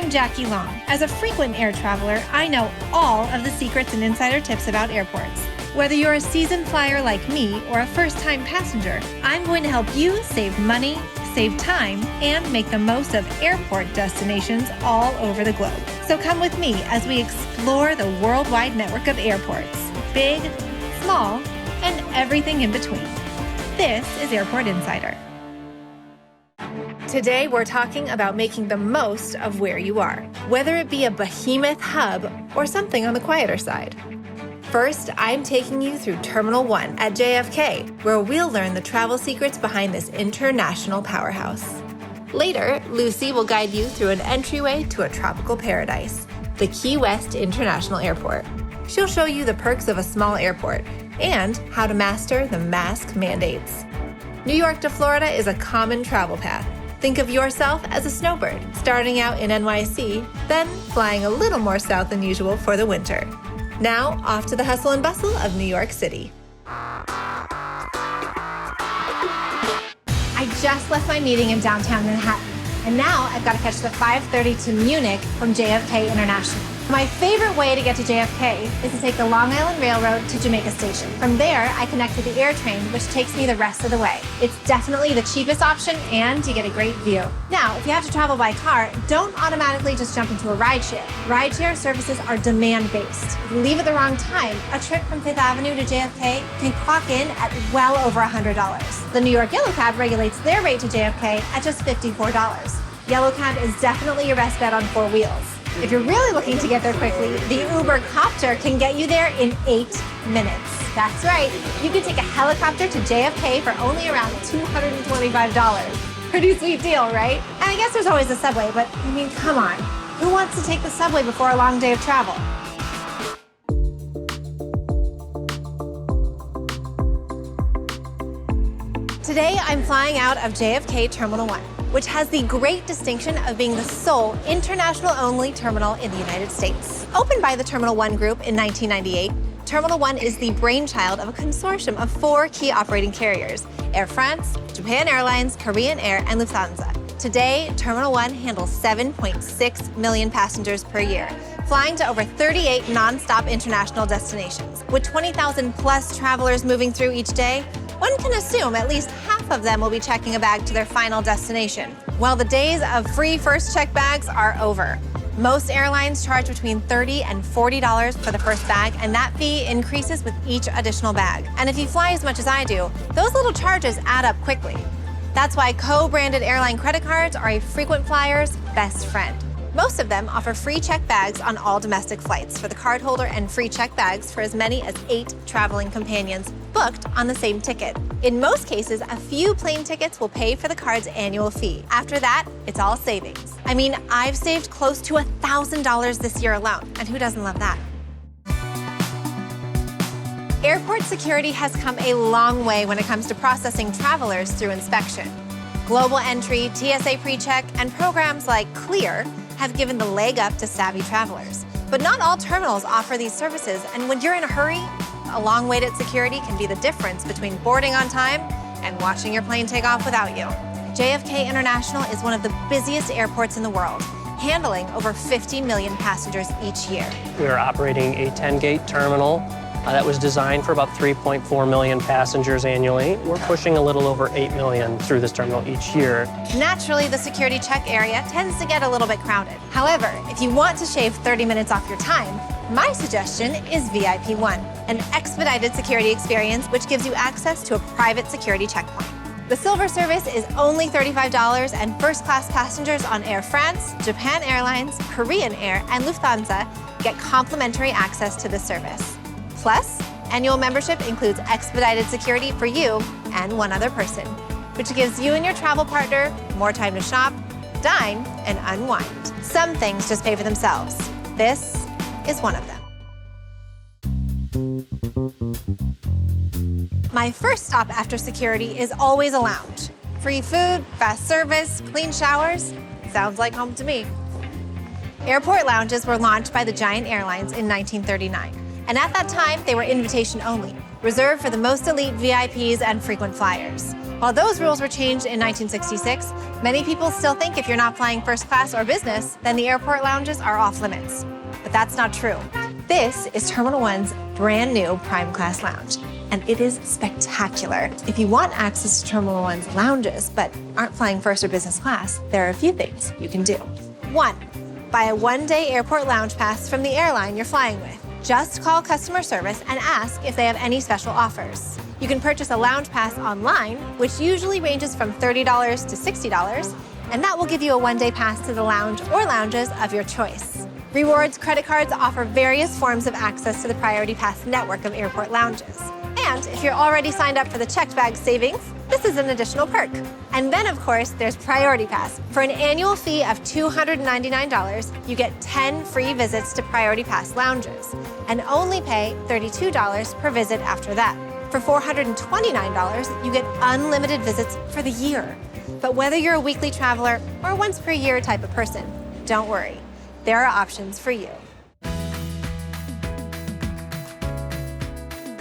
I'm Jackie Long. As a frequent air traveler, I know all of the secrets and insider tips about airports. Whether you're a seasoned flyer like me or a first-time passenger, I'm going to help you save money, save time, and make the most of airport destinations all over the globe. So come with me as we explore the worldwide network of airports, big, small, and everything in between. This is Airport Insider. Today, we're talking about making the most of where you are, whether it be a behemoth hub or something on the quieter side. First, I'm taking you through Terminal 1 at JFK, where we'll learn the travel secrets behind this international powerhouse. Later, Lucy will guide you through an entryway to a tropical paradise, the Key West International Airport. She'll show you the perks of a small airport and how to master the mask mandates. New York to Florida is a common travel path. Think of yourself as a snowbird, starting out in NYC, then flying a little more south than usual for the winter. Now, off to the hustle and bustle of New York City. I just left my meeting in downtown Manhattan, and now I've got to catch the 5:30 to Munich from JFK International. My favorite way to get to JFK is to take the Long Island Railroad to Jamaica Station. From there, I connect with the air train, which takes me the rest of the way. It's definitely the cheapest option, and you get a great view. Now, if you have to travel by car, don't automatically just jump into a rideshare. Rideshare services are demand-based. If you leave at the wrong time, a trip from Fifth Avenue to JFK can clock in at well over $100. The New York Yellow Cab regulates their rate to JFK at just $54. Yellow Cab is definitely your best bet on four wheels. If you're really looking to get there quickly, the Uber Copter can get you there in 8 minutes. That's right, you can take a helicopter to JFK for only around $225. Pretty sweet deal, right? And I guess there's always the subway, but I mean, come on. Who wants to take the subway before a long day of travel? Today, I'm flying out of JFK Terminal 1. Which has the great distinction of being the sole international-only terminal in the United States. Opened by the Terminal 1 Group in 1998, Terminal 1 is the brainchild of a consortium of 4 key operating carriers: Air France, Japan Airlines, Korean Air, and Lufthansa. Today, Terminal 1 handles 7.6 million passengers per year, flying to over 38 nonstop international destinations. With 20,000 plus travelers moving through each day, one can assume at least half of them will be checking a bag to their final destination. Well, the days of free first check bags are over. Most airlines charge between $30 and $40 for the first bag, and that fee increases with each additional bag. And if you fly as much as I do, those little charges add up quickly. That's why co-branded airline credit cards are a frequent flyer's best friend. Most of them offer free check bags on all domestic flights for the cardholder and free check bags for as many as 8 traveling companions booked on the same ticket. In most cases, a few plane tickets will pay for the card's annual fee. After that, it's all savings. I mean, I've saved close to $1,000 this year alone, and who doesn't love that? Airport security has come a long way when it comes to processing travelers through inspection. Global entry, TSA PreCheck, and programs like Clear have given the leg up to savvy travelers. But not all terminals offer these services, and when you're in a hurry, a long wait at security can be the difference between boarding on time and watching your plane take off without you. JFK International is one of the busiest airports in the world, handling over 50 million passengers each year. We are operating a 10-gate terminal that was designed for about 3.4 million passengers annually. We're pushing a little over 8 million through this terminal each year. Naturally, the security check area tends to get a little bit crowded. However, if you want to shave 30 minutes off your time, my suggestion is VIP 1, an expedited security experience which gives you access to a private security checkpoint. The Silver service is only $35, and first-class passengers on Air France, Japan Airlines, Korean Air, and Lufthansa get complimentary access to the service. Plus, annual membership includes expedited security for you and one other person, which gives you and your travel partner more time to shop, dine, and unwind. Some things just pay for themselves. This is one of them. My first stop after security is always a lounge. Free food, fast service, clean showers. Sounds like home to me. Airport lounges were launched by the giant airlines in 1939. And at that time, they were invitation only, reserved for the most elite VIPs and frequent flyers. While those rules were changed in 1966, many people still think if you're not flying first class or business, then the airport lounges are off limits. But that's not true. This is Terminal 1's brand new Prime Class Lounge, and it is spectacular. If you want access to Terminal 1's lounges but aren't flying first or business class, there are a few things you can do. 1, buy a one-day airport lounge pass from the airline you're flying with. Just call customer service and ask if they have any special offers. You can purchase a lounge pass online, which usually ranges from $30 to $60, and that will give you a one-day pass to the lounge or lounges of your choice. Rewards credit cards offer various forms of access to the Priority Pass network of airport lounges. And if you're already signed up for the checked bag savings, this is an additional perk. And then, of course, there's Priority Pass. For an annual fee of $299, you get 10 free visits to Priority Pass lounges and only pay $32 per visit after that. For $429, you get unlimited visits for the year. But whether you're a weekly traveler or once per year type of person, don't worry. There are options for you.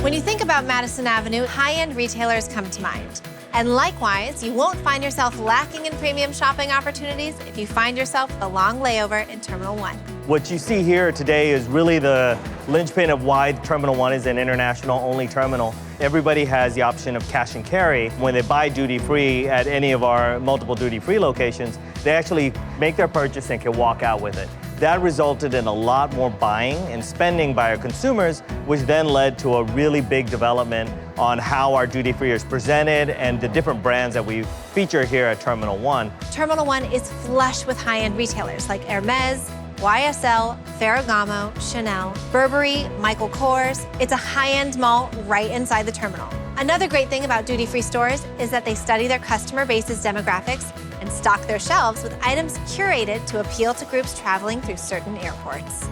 When you think about Madison Avenue, high-end retailers come to mind. And likewise, you won't find yourself lacking in premium shopping opportunities if you find yourself with a long layover in Terminal 1. What you see here today is really the linchpin of why Terminal 1 is an international-only terminal. Everybody has the option of cash and carry. When they buy duty-free at any of our multiple duty-free locations, they actually make their purchase and can walk out with it. That resulted in a lot more buying and spending by our consumers, which then led to a really big development on how our duty-free is presented and the different brands that we feature here at Terminal 1. Terminal 1 is flush with high-end retailers like Hermes, YSL, Ferragamo, Chanel, Burberry, Michael Kors. It's a high-end mall right inside the terminal. Another great thing about duty-free stores is that they study their customer base's demographics and stock their shelves with items curated to appeal to groups traveling through certain airports.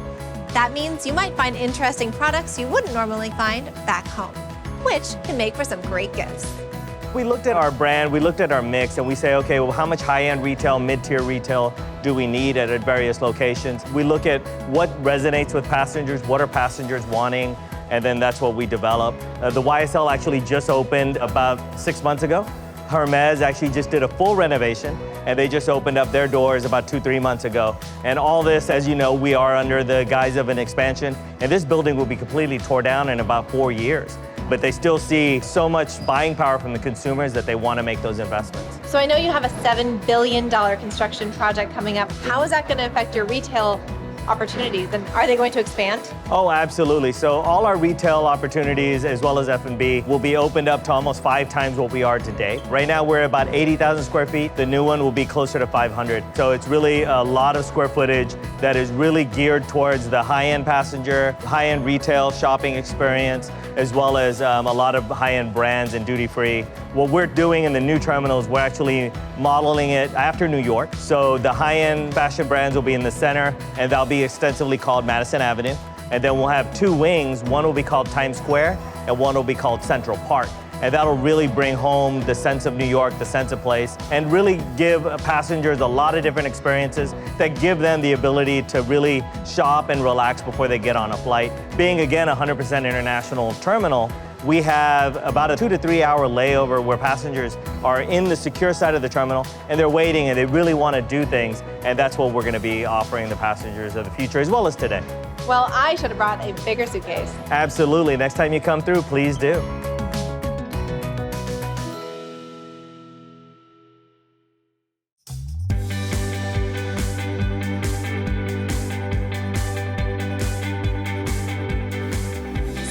That means you might find interesting products you wouldn't normally find back home, which can make for some great gifts. We looked at our brand, we looked at our mix, and we say, okay, well, how much high-end retail, mid-tier retail do we need at various locations? We look at what resonates with passengers, what are passengers wanting, and then that's what we develop. The YSL actually just opened about 6 months ago. Hermes actually just did a full renovation, and they just opened up their doors about 2-3 months ago. And all this, as you know, we are under the guise of an expansion, and this building will be completely torn down in about 4 years. But they still see so much buying power from the consumers that they want to make those investments. So I know you have a $7 billion construction project coming up. How is that going to affect your retail opportunities, and are they going to expand? Oh, absolutely. So all our retail opportunities as well as F&B will be opened up to almost 5 times what we are today. Right now we're about 80,000 square feet. The new one will be closer to 500. So it's really a lot of square footage that is really geared towards the high-end passenger, high-end retail shopping experience, as well as a lot of high-end brands and duty-free. What we're doing in the new terminal is we're actually modeling it after New York. So the high-end fashion brands will be in the center, and they'll be extensively called Madison Avenue. And then we'll have 2 wings. One will be called Times Square, and one will be called Central Park. And that'll really bring home the sense of New York, the sense of place, and really give passengers a lot of different experiences that give them the ability to really shop and relax before they get on a flight. Being, again, a 100% international terminal, we have about a 2 to 3 hour layover where passengers are in the secure side of the terminal and they're waiting and they really want to do things. And that's what we're going to be offering the passengers of the future as well as today. Well, I should have brought a bigger suitcase. Absolutely. Next time you come through, please do.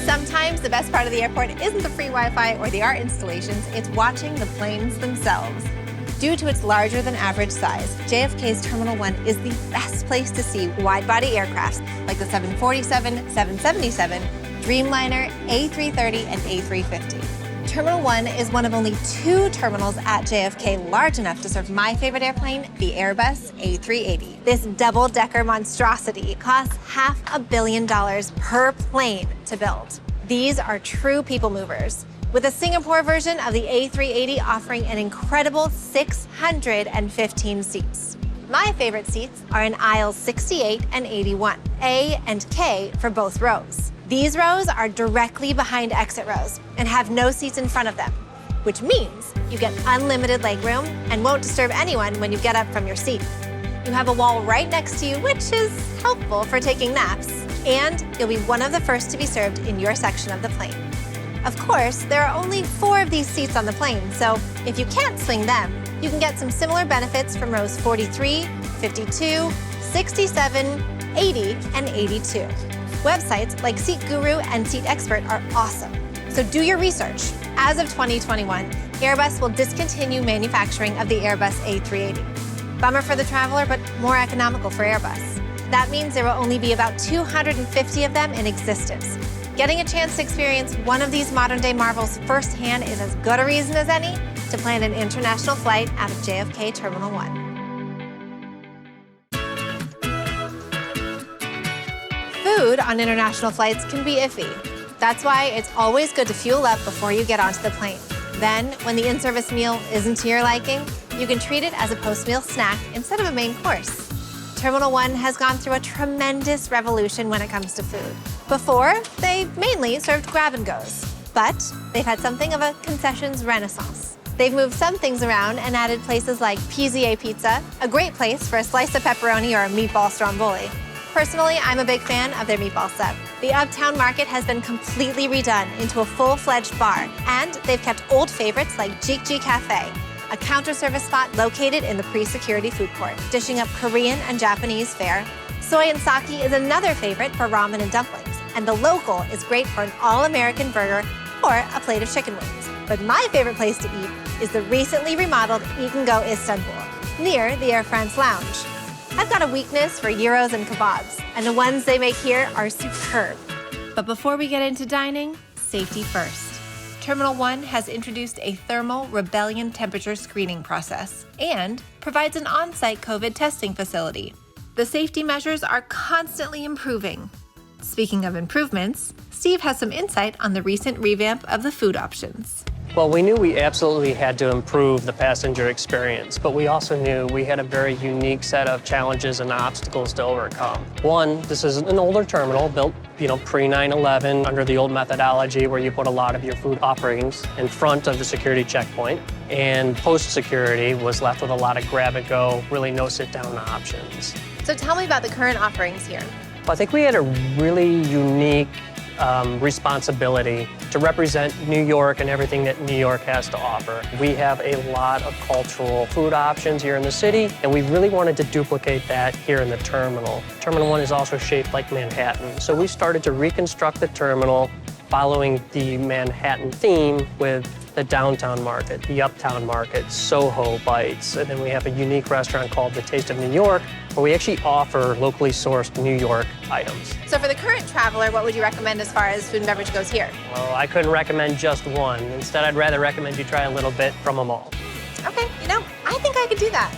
Sometimes the best part of the airport isn't the free Wi-Fi or the art installations, it's watching the planes themselves. Due to its larger than average size, JFK's Terminal 1 is the best place to see wide-body aircrafts like the 747, 777, Dreamliner, A330, and A350. Terminal 1 is one of only 2 terminals at JFK large enough to serve my favorite airplane, the Airbus A380. This double-decker monstrosity costs $500 million per plane to build. These are true people movers, with a Singapore version of the A380 offering an incredible 615 seats. My favorite seats are in aisles 68 and 81, A and K for both rows. These rows are directly behind exit rows and have no seats in front of them. which means you get unlimited legroom and won't disturb anyone when you get up from your seat. You have a wall right next to you, which is helpful for taking naps, and you'll be one of the first to be served in your section of the plane. Of course, there are only 4 of these seats on the plane, so if you can't swing them, you can get some similar benefits from rows 43, 52, 67, 80, and 82. Websites like Seat Guru and Seat Expert are awesome, so do your research. As of 2021, Airbus will discontinue manufacturing of the Airbus A380. Bummer for the traveler, but more economical for Airbus. That means there will only be about 250 of them in existence. Getting a chance to experience one of these modern-day marvels firsthand is as good a reason as any to plan an international flight out of JFK Terminal 1. Food on international flights can be iffy. That's why it's always good to fuel up before you get onto the plane. Then, when the in-service meal isn't to your liking, you can treat it as a post-meal snack instead of a main course. Terminal 1 has gone through a tremendous revolution when it comes to food. Before, they mainly served grab-and-goes, but they've had something of a concessions renaissance. They've moved some things around and added places like PZA Pizza, a great place for a slice of pepperoni or a meatball stromboli. Personally, I'm a big fan of their meatball sub. The Uptown Market has been completely redone into a full-fledged bar, and they've kept old favorites like Jikji Cafe, a counter-service spot located in the pre-security food court, dishing up Korean and Japanese fare. Soy and sake is another favorite for ramen and dumplings, and the local is great for an all-American burger or a plate of chicken wings. But my favorite place to eat is the recently remodeled Eat and Go Istanbul, near the Air France Lounge. I've got a weakness for gyros and kebabs, and the ones they make here are superb. But before we get into dining, safety first. Terminal 1 has introduced a thermal rebellion temperature screening process and provides an on-site COVID testing facility. The safety measures are constantly improving. Speaking of improvements, Steve has some insight on the recent revamp of the food options. Well, we knew we absolutely had to improve the passenger experience, but we also knew we had a very unique set of challenges and obstacles to overcome. One, this is an older terminal built, pre-9/11 under the old methodology where you put a lot of your food offerings in front of the security checkpoint, and post-security was left with a lot of grab-and-go, really no sit-down options. So tell me about the current offerings here. Well, I think we had a really unique responsibility to represent New York and everything that New York has to offer. We have a lot of cultural food options here in the city, and we really wanted to duplicate that here in the terminal. Terminal 1 is also shaped like Manhattan, so we started to reconstruct the terminal following the Manhattan theme with the downtown market, the uptown market, Soho bites, and then we have a unique restaurant called The Taste of New York, where we actually offer locally sourced New York items. So for the current traveler, what would you recommend as far as food and beverage goes here? Well, I couldn't recommend just one. Instead, I'd rather recommend you try a little bit from them all. Okay, I think I could do that.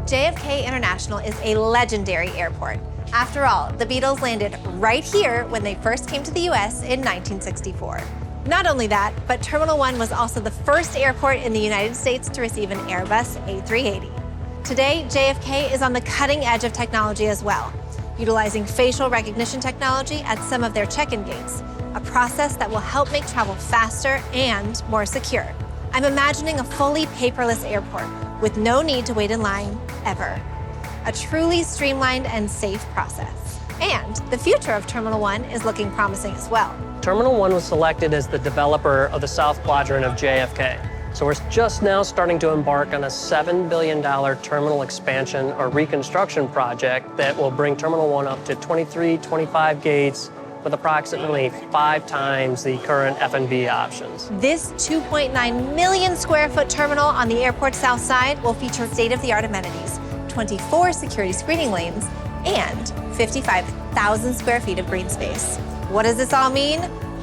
JFK International is a legendary airport. After all, the Beatles landed right here when they first came to the US in 1964. Not only that, but Terminal 1 was also the first airport in the United States to receive an Airbus A380. Today, JFK is on the cutting edge of technology as well, utilizing facial recognition technology at some of their check-in gates, a process that will help make travel faster and more secure. I'm imagining a fully paperless airport with no need to wait in line ever. A truly streamlined and safe process. And the future of Terminal 1 is looking promising as well. Terminal 1 was selected as the developer of the South Quadrant of JFK. So we're just now starting to embark on a $7 billion terminal expansion or reconstruction project that will bring Terminal 1 up to 23, 25 gates with approximately 5 times the current F&B options. This 2.9 million square foot terminal on the airport's south side will feature state-of-the-art amenities, 24 security screening lanes, and 55,000 square feet of green space. What does this all mean?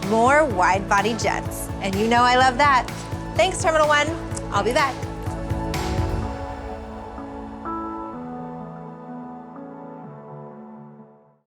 More wide-body jets. And I love that. Thanks, Terminal 1. I'll be back.